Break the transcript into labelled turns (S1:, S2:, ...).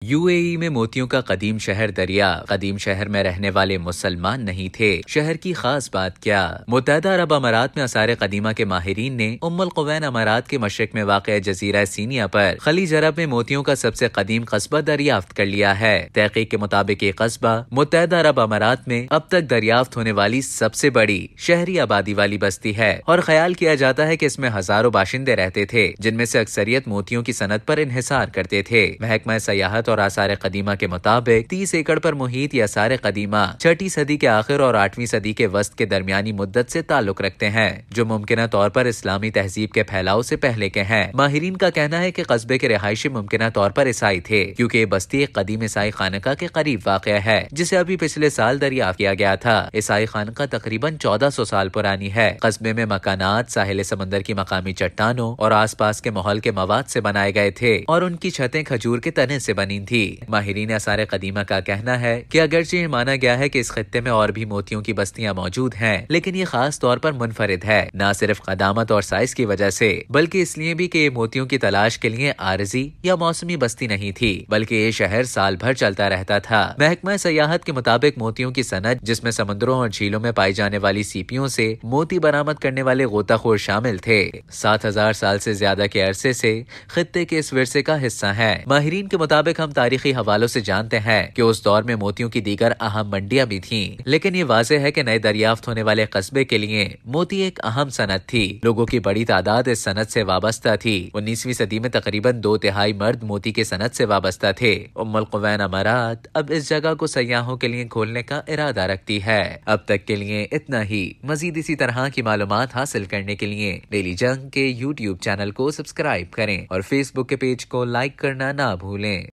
S1: UAE में मोतियों का कदीम शहर दरिया। कदीम शहर में रहने वाले मुसलमान नहीं थे। शहर की खास बात क्या? मुत्तहदा अरब अमारात में आसार कदीमा के माहिरीन ने उम्मुल कुवैन अमारात के मशरिक में वाक़ जजीरा सीनिया पर खलीज अरब में मोतियों का सबसे कदीम कस्बा दरियाफ्त कर लिया है। तहकीक के मुताबिक ये कस्बा मुत्तहदा अरब अमारात में अब तक दरियाफ्त होने वाली सबसे बड़ी शहरी आबादी वाली बस्ती है और ख्याल किया जाता है कि इसमें हजारों बाशिंदे रहते थे, जिनमें से अक्सरियत मोतियों की सनत पर इन्हिसार करते थे। महकमा सयाहत और आसार कदीमा के मुताबिक 30 एकड़ पर मुहित ये आसार कदीमा 6ठी सदी के आखिर और 8वीं सदी के वस्त के दरमियानी मुद्दत से ताल्लुक रखते हैं, जो मुमकिन तौर पर इस्लामी तहजीब के फैलाव से पहले के हैं। माहिरीन का कहना है कि कस्बे के रिहायशी मुमकिन तौर पर ईसाई थे, क्योंकि ये बस्ती एक कदीम ईसाई खानका के करीब वाक़ है, जिसे अभी पिछले साल दरियाफ्त किया गया था। ईसाई खानका तकरीबन 1400 साल पुरानी है। कस्बे में मकानात साहिल समंदर की मकामी चट्टानों और आस पास के माहौल के मवाद से बनाए गए थे और उनकी छतें खजूर के तने से बनी थी। माहिरीन आसार कदीमा का कहना है कि अगरचे माना गया है कि इस खित्ते में और भी मोतियों की बस्तियां मौजूद हैं, लेकिन ये खास तौर पर मुनफरिद है, न सिर्फ कदामत और साइज की वजह से, बल्कि इसलिए भी कि ये मोतियों की तलाश के लिए आरजी या मौसमी बस्ती नहीं थी, बल्कि ये शहर साल भर चलता रहता था। महकमा सयाहत के मुताबिक मोतियों की सनत, जिसमें समुद्रों और झीलों में पाई जाने वाली सीपियों से मोती बरामद करने वाले गोताखोर शामिल थे, 7000 साल से ज्यादा के अरसे से खित्ते के इस विरसे का हिस्सा है। माहिरीन के मुताबिक हम तारीखी हवालों से जानते हैं कि उस दौर में मोतियों की दीगर अहम मंडियां भी थीं, लेकिन ये वाज़ेह है कि नए दरियाफ्त होने वाले कस्बे के लिए मोती एक अहम सनत थी। लोगों की बड़ी तादाद इस सनत से वाबस्ता थी। 19वीं सदी में तकरीबन 2/3 मर्द मोती के सनत से वाबस्ता थे। उम्मुल कुवैन अमारात अब इस जगह को सयाहों के लिए खोलने का इरादा रखती है। अब तक के लिए इतना ही। मजीद इसी तरह की मालूमात हासिल करने के लिए डेली जंग के YouTube चैनल को सब्सक्राइब करें और फेसबुक के पेज को लाइक करना ना भूलें।